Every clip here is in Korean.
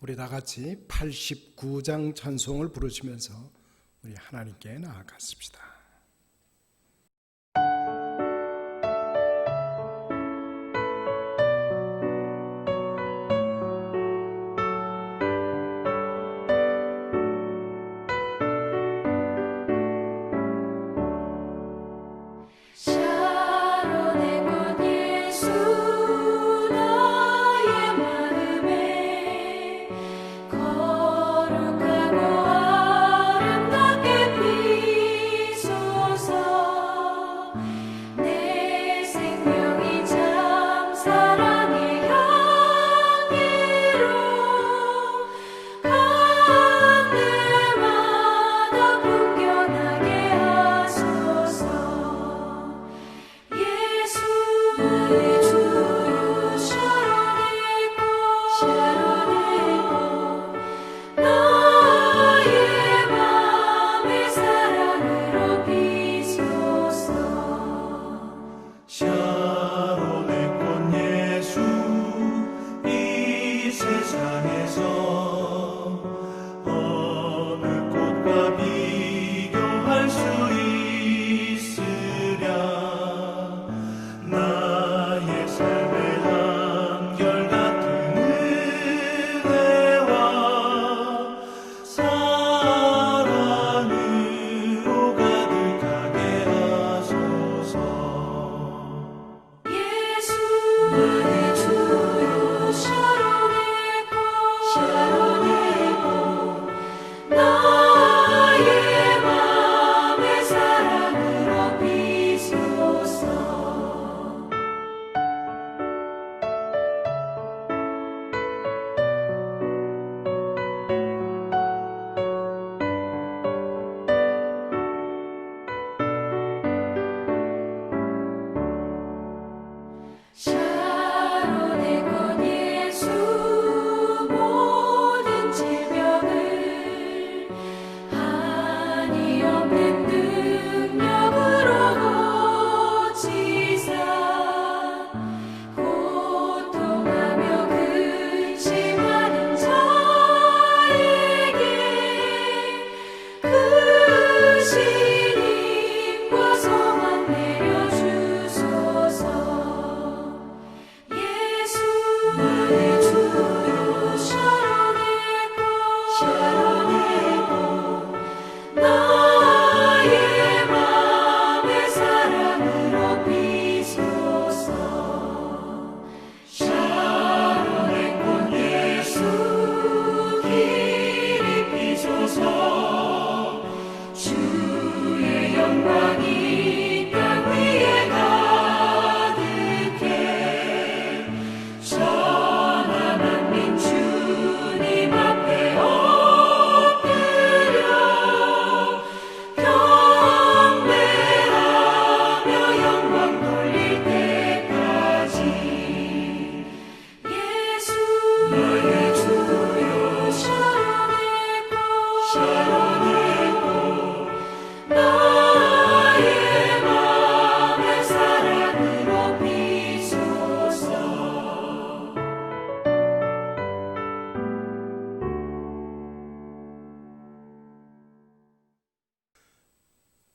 우리 다 같이 89장 찬송을 부르시면서 우리 하나님께 나아갔습니다.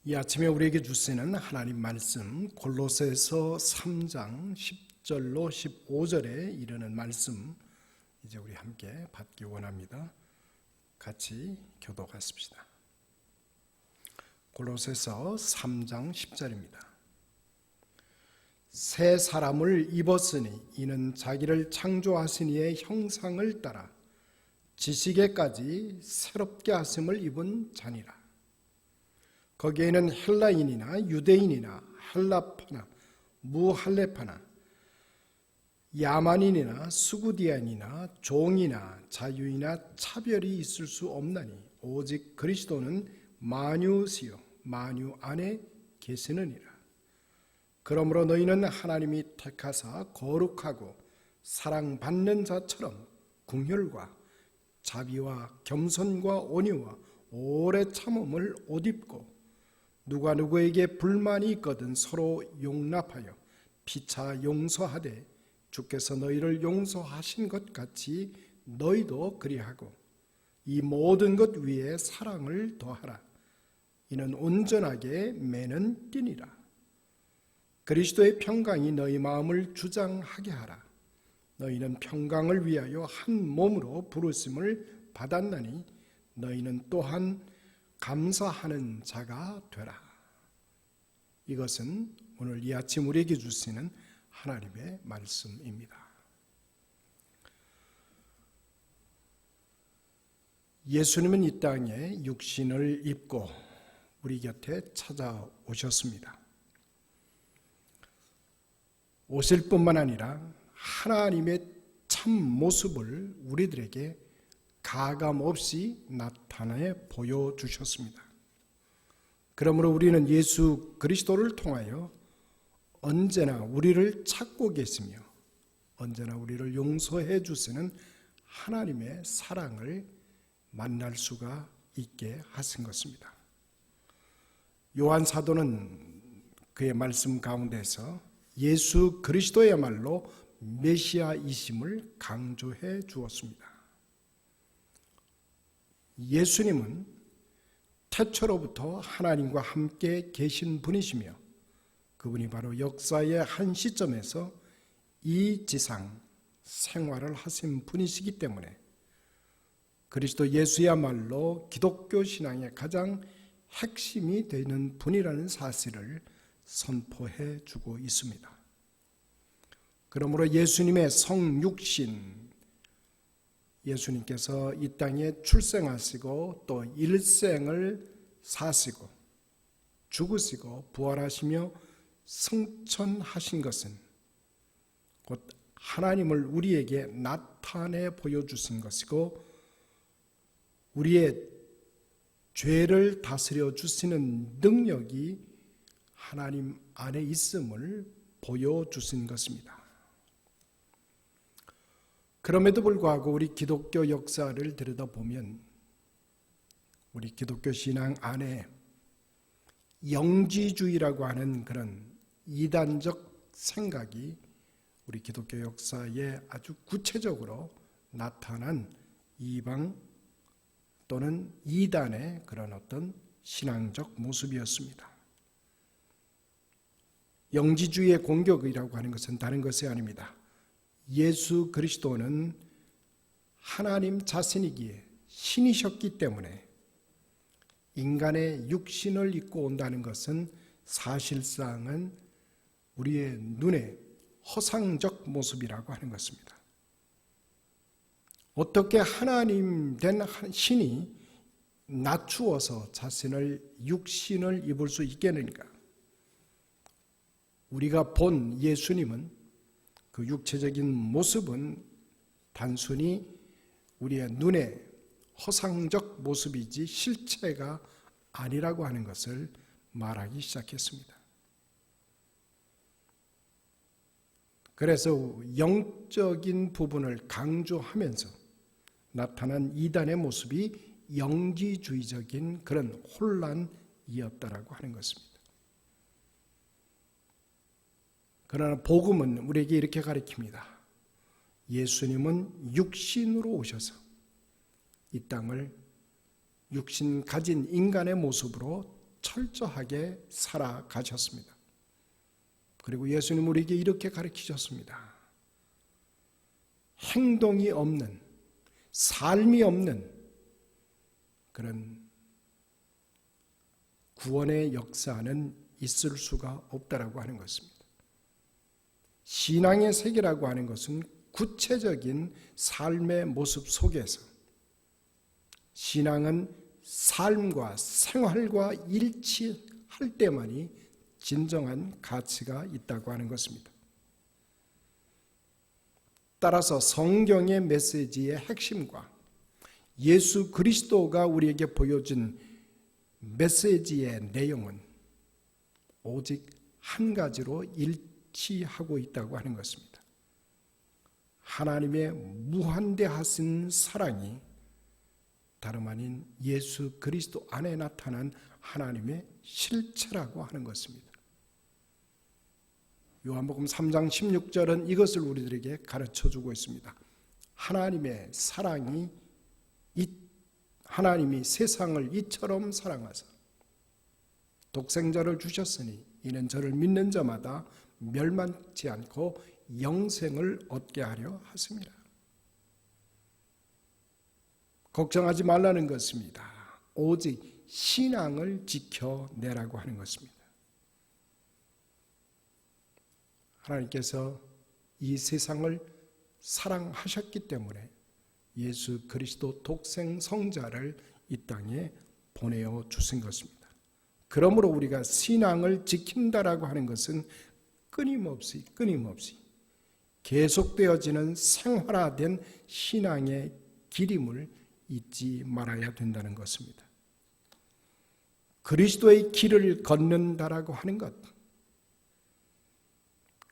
이 아침에 우리에게 주시는 하나님 말씀 골로새서 3장 10절로 15절에 이르는 말씀 이제 우리 함께 받기 원합니다. 같이 교독하십시다. 골로새서 3장 10절입니다. 새 사람을 입었으니 이는 자기를 창조하신 이의 형상을 따라 지식에까지 새롭게 하심을 입은 자니라. 거기에는 헬라인이나 유대인이나 할라파나 무할레파나 야만인이나 수구디안이나 종이나 자유이나 차별이 있을 수 없나니 오직 그리스도는 만유시요 만유 안에 계시느니라. 그러므로 너희는 하나님이 택하사 거룩하고 사랑받는 자처럼 긍휼과 자비와 겸손과 온유와 오래 참음을 옷 입고 누가 누구에게 불만이 있거든 서로 용납하여 피차 용서하되 주께서 너희를 용서하신 것 같이 너희도 그리하고 이 모든 것 위에 사랑을 더하라. 이는 온전하게 매는 띠니라. 그리스도의 평강이 너희 마음을 주장하게 하라. 너희는 평강을 위하여 한 몸으로 부르심을 받았나니 너희는 또한 감사하는 자가 되라. 이것은 오늘 이 아침 우리에게 주시는 하나님의 말씀입니다. 예수님은 이 땅에 육신을 입고 우리 곁에 찾아오셨습니다. 오실 뿐만 아니라 하나님의 참 모습을 우리들에게 가감없이 나타내 보여주셨습니다. 그러므로 우리는 예수 그리스도를 통하여 언제나 우리를 찾고 계시며 언제나 우리를 용서해 주시는 하나님의 사랑을 만날 수가 있게 하신 것입니다. 요한 사도는 그의 말씀 가운데서 예수 그리스도야말로 메시아이심을 강조해 주었습니다. 예수님은 태초로부터 하나님과 함께 계신 분이시며 그분이 바로 역사의 한 시점에서 이 지상 생활을 하신 분이시기 때문에 그리스도 예수야말로 기독교 신앙의 가장 핵심이 되는 분이라는 사실을 선포해 주고 있습니다. 그러므로 예수님의 성육신, 예수님께서 이 땅에 출생하시고 또 일생을 사시고 죽으시고 부활하시며 승천하신 것은 곧 하나님을 우리에게 나타내 보여주신 것이고 우리의 죄를 다스려 주시는 능력이 하나님 안에 있음을 보여주신 것입니다. 그럼에도 불구하고 우리 기독교 역사를 들여다보면 우리 기독교 신앙 안에 영지주의라고 하는 그런 이단적 생각이 우리 기독교 역사에 아주 구체적으로 나타난 이방 또는 이단의 그런 어떤 신앙적 모습이었습니다. 영지주의의 공격이라고 하는 것은 다른 것이 아닙니다. 예수 그리스도는 하나님 자신이기에 신이셨기 때문에 인간의 육신을 입고 온다는 것은 사실상은 우리의 눈에 허상적 모습이라고 하는 것입니다. 어떻게 하나님 된 신이 낮추어서 자신을 육신을 입을 수 있겠는가? 우리가 본 예수님은 그 육체적인 모습은 단순히 우리의 눈에 허상적 모습이지 실체가 아니라고 하는 것을 말하기 시작했습니다. 그래서 영적인 부분을 강조하면서 나타난 이단의 모습이 영지주의적인 그런 혼란이었다라고 하는 것입니다. 그러나 복음은 우리에게 이렇게 가르칩니다. 예수님은 육신으로 오셔서 이 땅을 육신 가진 인간의 모습으로 철저하게 살아가셨습니다. 그리고 예수님은 우리에게 이렇게 가르치셨습니다. 행동이 없는, 삶이 없는 그런 구원의 역사는 있을 수가 없다라고 하는 것입니다. 신앙의 세계라고 하는 것은 구체적인 삶의 모습 속에서 신앙은 삶과 생활과 일치할 때만이 진정한 가치가 있다고 하는 것입니다. 따라서 성경의 메시지의 핵심과 예수 그리스도가 우리에게 보여준 메시지의 내용은 오직 한 가지로 일치하고 있다고 하는 것입니다. 하나님의 무한대하신 사랑이 다름 아닌 예수 그리스도 안에 나타난 하나님의 실체라고 하는 것입니다. 요한복음 3장 16절은 이것을 우리들에게 가르쳐주고 있습니다. 하나님의 사랑이 하나님이 세상을 이처럼 사랑하사 독생자를 주셨으니 이는 저를 믿는 자마다 멸망치 않고 영생을 얻게 하려 하십니다. 걱정하지 말라는 것입니다. 오직 신앙을 지켜내라고 하는 것입니다. 하나님께서 이 세상을 사랑하셨기 때문에 예수 그리스도 독생 성자를 이 땅에 보내어 주신 것입니다. 그러므로 우리가 신앙을 지킨다라고 하는 것은 끊임없이 계속되어지는 생활화된 신앙의 길임을 잊지 말아야 된다는 것입니다. 그리스도의 길을 걷는다라고 하는 것,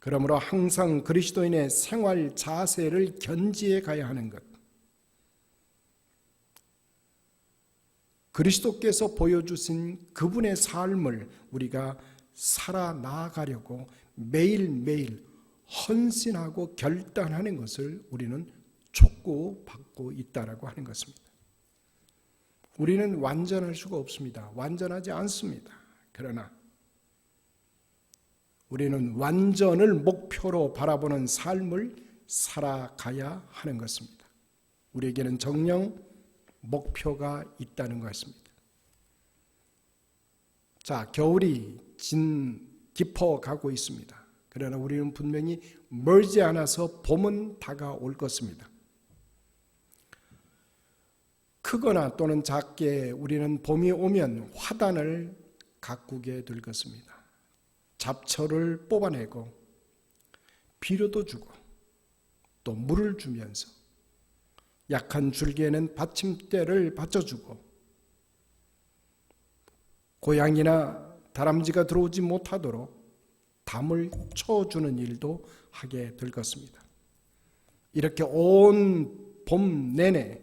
그러므로 항상 그리스도인의 생활 자세를 견지해 가야 하는 것, 그리스도께서 보여주신 그분의 삶을 우리가 살아나가려고 매일매일 헌신하고 결단하는 것을 우리는 촉구받고 있다라고 하는 것입니다. 우리는 완전할 수가 없습니다. 완전하지 않습니다. 그러나 우리는 완전을 목표로 바라보는 삶을 살아가야 하는 것입니다. 우리에게는 정령 목표가 있다는 것입니다. 자, 겨울이 깊어가고 있습니다. 그러나 우리는 분명히 멀지 않아서 봄은 다가올 것입니다. 크거나 또는 작게 우리는 봄이 오면 화단을 가꾸게 될 것입니다. 잡초를 뽑아내고 비료도 주고 또 물을 주면서 약한 줄기에는 받침대를 받쳐주고 고양이나 다람쥐가 들어오지 못하도록 담을 쳐주는 일도 하게 될 것입니다. 이렇게 온 봄 내내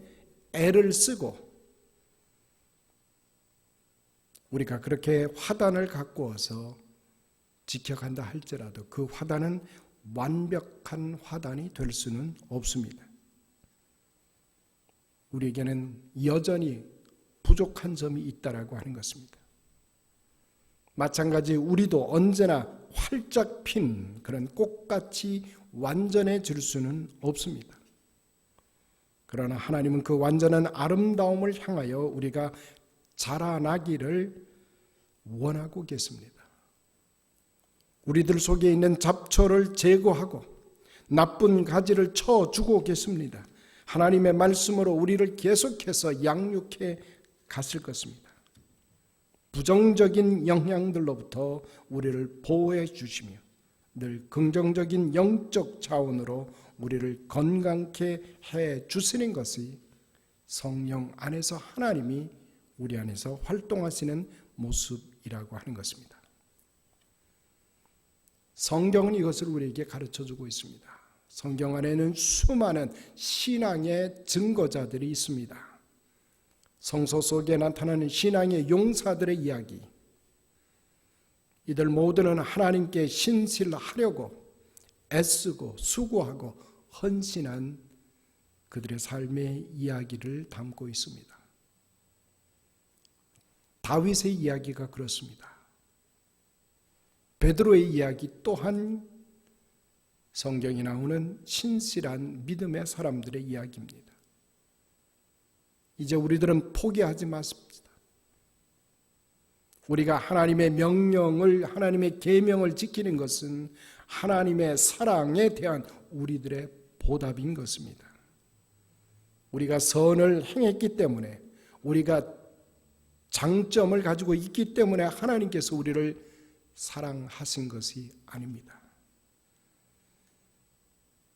애를 쓰고 우리가 그렇게 화단을 가꾸어서 지켜간다 할지라도 그 화단은 완벽한 화단이 될 수는 없습니다. 우리에게는 여전히 부족한 점이 있다라고 하는 것입니다. 마찬가지 우리도 언제나 활짝 핀 그런 꽃같이 완전해질 수는 없습니다. 그러나 하나님은 그 완전한 아름다움을 향하여 우리가 자라나기를 원하고 계십니다. 우리들 속에 있는 잡초를 제거하고 나쁜 가지를 쳐주고 계십니다. 하나님의 말씀으로 우리를 계속해서 양육해 갔을 것입니다. 부정적인 영향들로부터 우리를 보호해 주시며 늘 긍정적인 영적 차원으로 우리를 건강케 해 주시는 것이 성령 안에서 하나님이 우리 안에서 활동하시는 모습이라고 하는 것입니다. 성경은 이것을 우리에게 가르쳐주고 있습니다. 성경 안에는 수많은 신앙의 증거자들이 있습니다. 성서 속에 나타나는 신앙의 용사들의 이야기, 이들 모두는 하나님께 신실하려고 애쓰고 수고하고 헌신한 그들의 삶의 이야기를 담고 있습니다. 다윗의 이야기가 그렇습니다. 베드로의 이야기 또한 성경에 나오는 신실한 믿음의 사람들의 이야기입니다. 이제 우리들은 포기하지 마십시다. 우리가 하나님의 명령을, 하나님의 계명을 지키는 것은 하나님의 사랑에 대한 우리들의 보답인 것입니다. 우리가 선을 행했기 때문에, 우리가 장점을 가지고 있기 때문에 하나님께서 우리를 사랑하신 것이 아닙니다.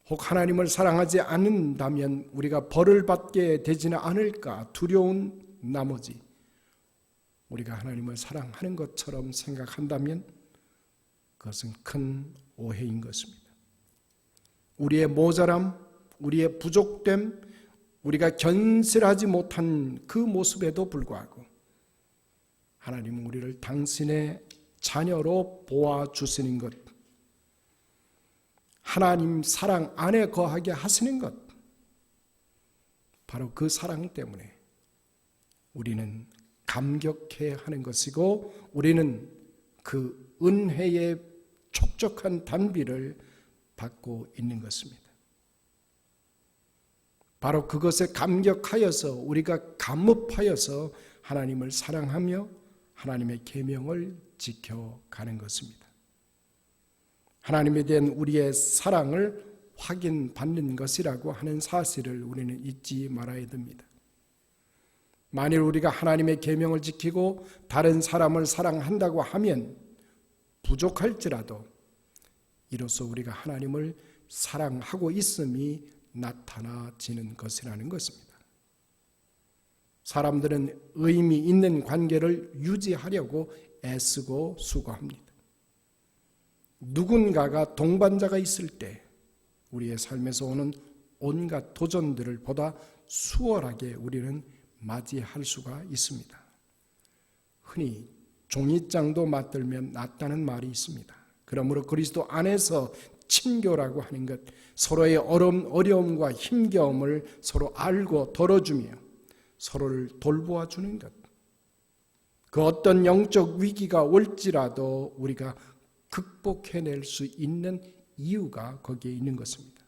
혹 하나님을 사랑하지 않는다면 우리가 벌을 받게 되지는 않을까 두려운 나머지 우리가 하나님을 사랑하는 것처럼 생각한다면 그것은 큰 오해인 것입니다. 우리의 모자람, 우리의 부족됨, 우리가 견실하지 못한 그 모습에도 불구하고 하나님은 우리를 당신의 자녀로 보아주시는 것, 하나님 사랑 안에 거하게 하시는 것, 바로 그 사랑 때문에 우리는 감격해야 하는 것이고 우리는 그 은혜의 촉촉한 단비를 받고 있는 것입니다. 바로 그것에 감격하여서 우리가 감업하여서 하나님을 사랑하며 하나님의 계명을 지켜가는 것입니다. 하나님에 대한 우리의 사랑을 확인받는 것이라고 하는 사실을 우리는 잊지 말아야 됩니다. 만일 우리가 하나님의 계명을 지키고 다른 사람을 사랑한다고 하면 부족할지라도 이로써 우리가 하나님을 사랑하고 있음이 나타나지는 것이라는 것입니다. 사람들은 의미 있는 관계를 유지하려고 애쓰고 수고합니다. 누군가가 동반자가 있을 때 우리의 삶에서 오는 온갖 도전들을 보다 수월하게 우리는 맞이할 수가 있습니다. 흔히 종잇장도 맞들면 낫다는 말이 있습니다. 그러므로 그리스도 안에서 친교라고 하는 것, 서로의 어려움과 힘겨움을 서로 알고 덜어주며 서로를 돌보아 주는 것, 그 어떤 영적 위기가 올지라도 우리가 극복해낼 수 있는 이유가 거기에 있는 것입니다.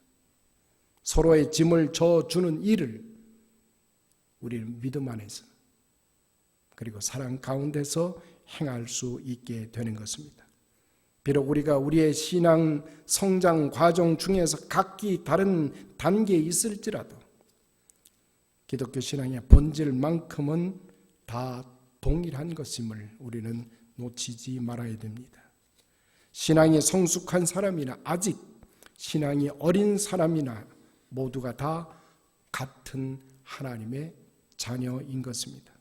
서로의 짐을 져주는 일을 우리는 믿음 안에서 그리고 사랑 가운데서 행할 수 있게 되는 것입니다. 비록 우리가 우리의 신앙 성장 과정 중에서 각기 다른 단계에 있을지라도 기독교 신앙의 본질만큼은 다 동일한 것임을 우리는 놓치지 말아야 됩니다. 신앙이 성숙한 사람이나 아직 신앙이 어린 사람이나 모두가 다 같은 하나님의 자녀인 것입니다.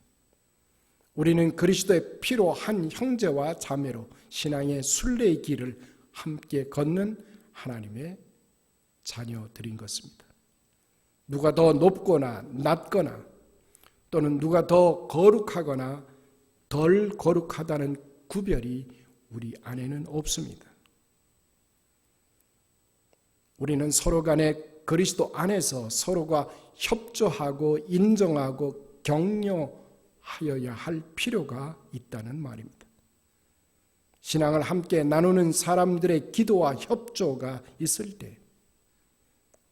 우리는 그리스도의 피로 한 형제와 자매로 신앙의 순례의 길을 함께 걷는 하나님의 자녀들인 것입니다. 누가 더 높거나 낮거나 또는 누가 더 거룩하거나 덜 거룩하다는 구별이 우리 안에는 없습니다. 우리는 서로 간에 그리스도 안에서 서로가 협조하고 인정하고 격려하여야 할 필요가 있다는 말입니다. 신앙을 함께 나누는 사람들의 기도와 협조가 있을 때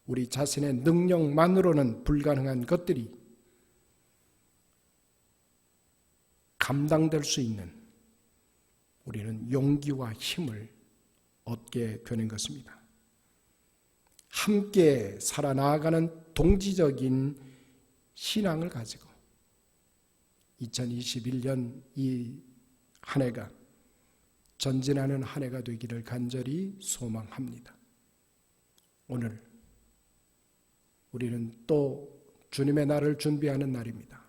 우리 자신의 능력만으로는 불가능한 것들이 감당될 수 있는 우리는 용기와 힘을 얻게 되는 것입니다. 함께 살아나가는 동지적인 신앙을 가지고 2021년 이 한 해가 전진하는 한 해가 되기를 간절히 소망합니다. 오늘 우리는 또 주님의 날을 준비하는 날입니다.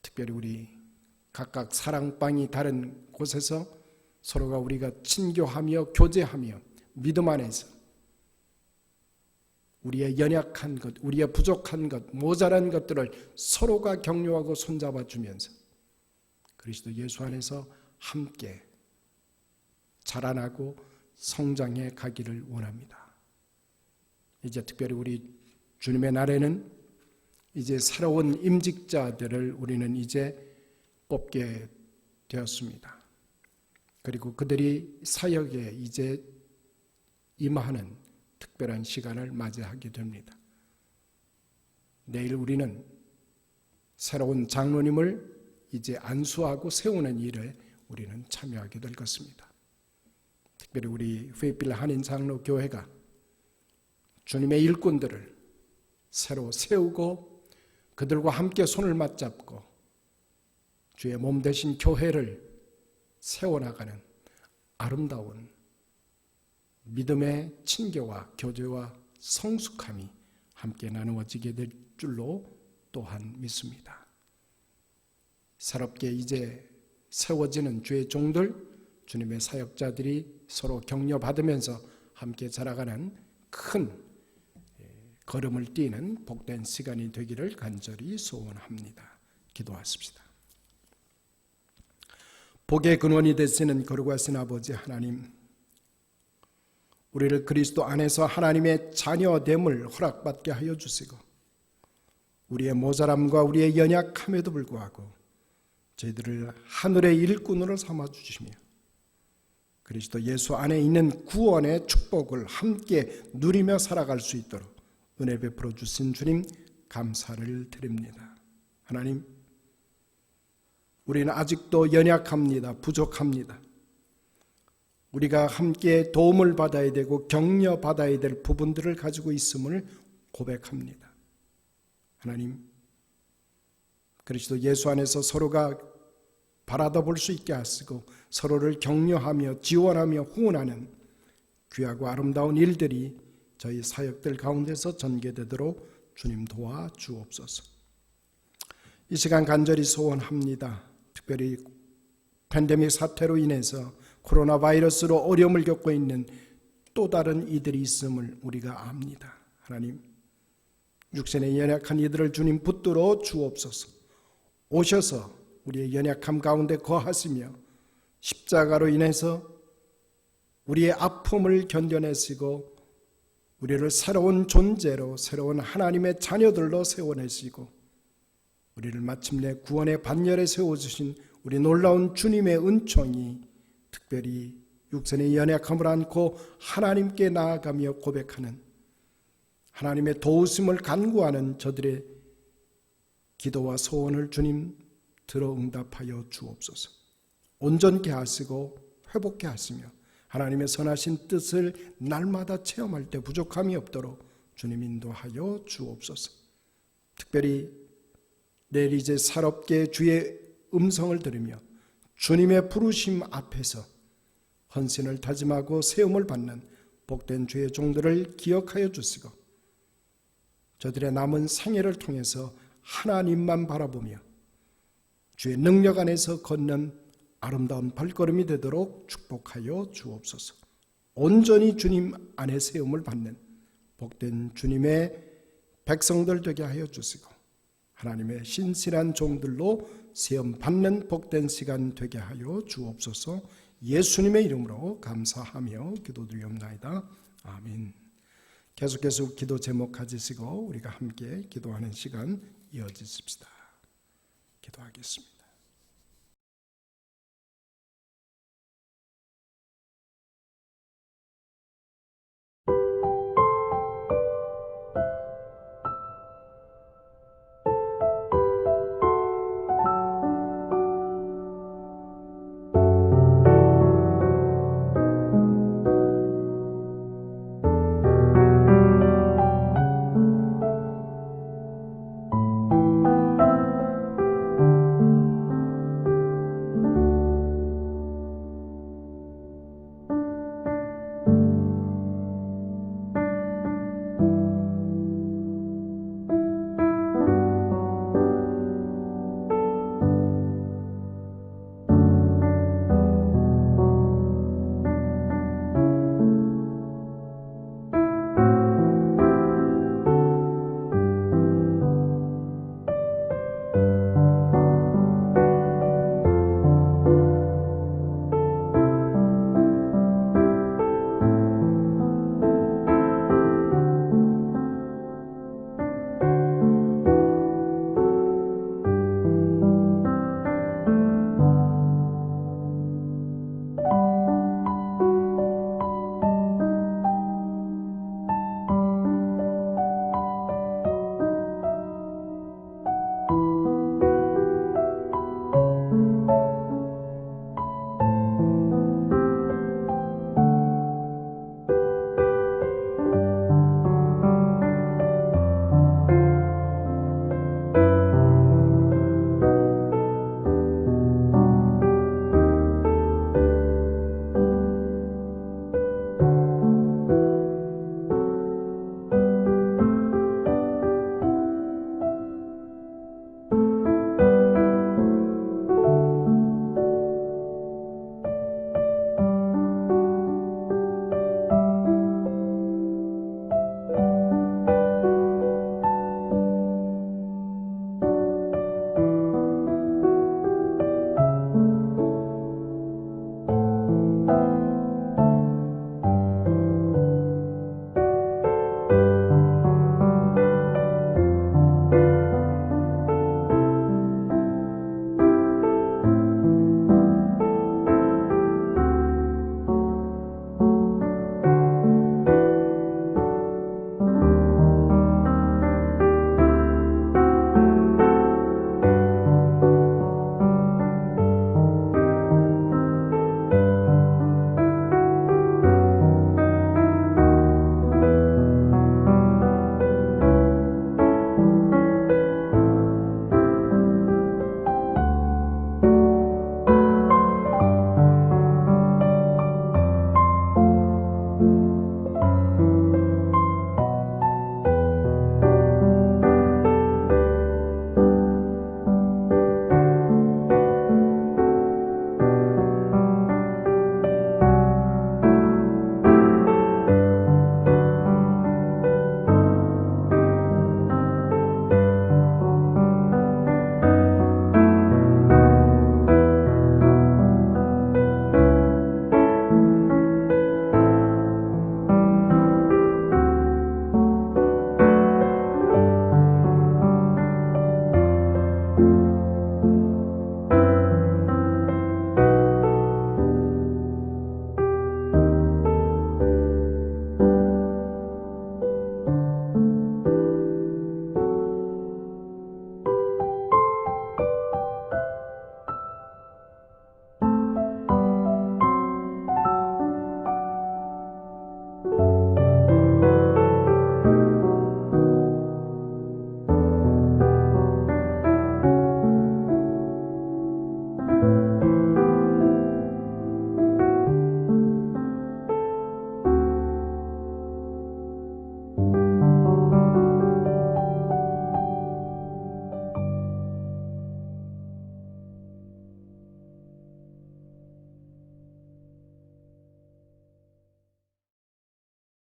특별히 우리 각각 사랑방이 다른 곳에서 서로가 우리가 친교하며 교제하며 믿음 안에서 우리의 연약한 것, 우리의 부족한 것, 모자란 것들을 서로가 격려하고 손잡아 주면서 그리스도 예수 안에서 함께 자라나고 성장해 가기를 원합니다. 이제 특별히 우리 주님의 날에는 이제 새로운 임직자들을 우리는 이제 뽑게 되었습니다. 그리고 그들이 사역에 이제 임하는 특별한 시간을 맞이하게 됩니다. 내일 우리는 새로운 장로님을 이제 안수하고 세우는 일에 우리는 참여하게 될 것입니다. 특별히 우리 페이필 한인 장로 교회가 주님의 일꾼들을 새로 세우고 그들과 함께 손을 맞잡고 주의 몸 되신 교회를 세워나가는 아름다운 믿음의 친교와 교제와 성숙함이 함께 나누어지게 될 줄로 또한 믿습니다. 새롭게 이제 세워지는 주의 종들, 주님의 사역자들이 서로 격려받으면서 함께 자라가는 큰 걸음을 띄는 복된 시간이 되기를 간절히 소원합니다. 기도하십시다. 복의 근원이 되시는 거룩하신 아버지 하나님, 우리를 그리스도 안에서 하나님의 자녀됨을 허락받게 하여 주시고 우리의 모자람과 우리의 연약함에도 불구하고 저희들을 하늘의 일꾼으로 삼아주시며 그리스도 예수 안에 있는 구원의 축복을 함께 누리며 살아갈 수 있도록 은혜 베풀어 주신 주님 감사를 드립니다. 하나님, 우리는 아직도 연약합니다. 부족합니다. 우리가 함께 도움을 받아야 되고 격려받아야 될 부분들을 가지고 있음을 고백합니다. 하나님, 그리스도 예수 안에서 서로가 바라다 볼 수 있게 하시고 서로를 격려하며 지원하며 후원하는 귀하고 아름다운 일들이 저희 사역들 가운데서 전개되도록 주님 도와 주옵소서. 이 시간 간절히 소원합니다. 특별히 팬데믹 사태로 인해서 코로나 바이러스로 어려움을 겪고 있는 또 다른 이들이 있음을 우리가 압니다. 하나님, 육신의 연약한 이들을 주님 붙들어 주옵소서. 오셔서 우리의 연약함 가운데 거하시며 십자가로 인해서 우리의 아픔을 견뎌내시고 우리를 새로운 존재로 새로운 하나님의 자녀들로 세워내시고 우리를 마침내 구원의 반열에 세워주신 우리 놀라운 주님의 은총이 특별히 육신의 연약함을 안고 하나님께 나아가며 고백하는 하나님의 도우심을 간구하는 저들의 기도와 소원을 주님 들어 응답하여 주옵소서. 온전케 하시고 회복케 하시며 하나님의 선하신 뜻을 날마다 체험할 때 부족함이 없도록 주님 인도하여 주옵소서. 특별히 내일 이제 살업게 주의 음성을 들으며 주님의 부르심 앞에서 헌신을 다짐하고 세움을 받는 복된 주의 종들을 기억하여 주시고 저들의 남은 생애를 통해서 하나님만 바라보며 주의 능력 안에서 걷는 아름다운 발걸음이 되도록 축복하여 주옵소서. 온전히 주님 안에 세움을 받는 복된 주님의 백성들 되게 하여 주시고 하나님의 신실한 종들로 세움 받는 복된 시간 되게 하여 주옵소서. 예수님의 이름으로 감사하며 기도드리옵나이다. 아멘. 계속해서 기도 제목 가지시고 우리가 함께 기도하는 시간 이어지십시다. 기도하겠습니다.